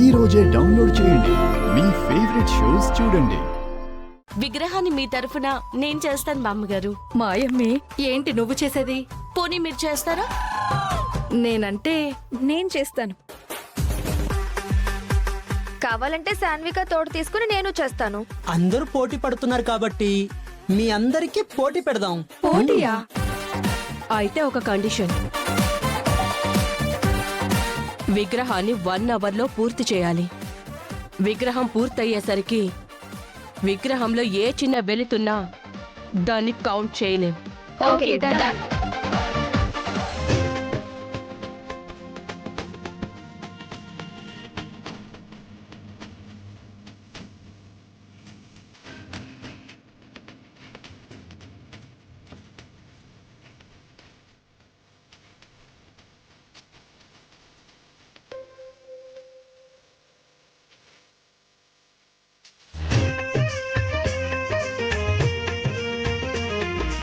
ఈ రోజే డౌన్లోడ్ చేయండి. మీ ఫేవరెట్ షోస్ చూడండి. విగ్రహాన్ని మీ తరఫున నేను చేస్తాను బామ్మగారు. మాయమ్మే, ఏంటి నువ్వు చేసేది? పోనీ మీరు చేస్తారా? నేనంటే నేను చేస్తాను. కావాలంటే శాన్విక తోడు తీసుకుని నేను చేస్తాను. అందరూ పోటీ పడుతున్నారు కాబట్టి మీ అందరికీ పోటీ పెడదాం. పోటీయా? అయితే ఒక కండిషన్, విగ్రహాన్ని 1 అవర్లో పూర్తి చేయాలి. విగ్రహం పూర్తయ్యేసరికి విగ్రహంలో ఏ చిన్న వెలుతున్నా దాన్ని కౌంట్ చేయలేం. Okay, done.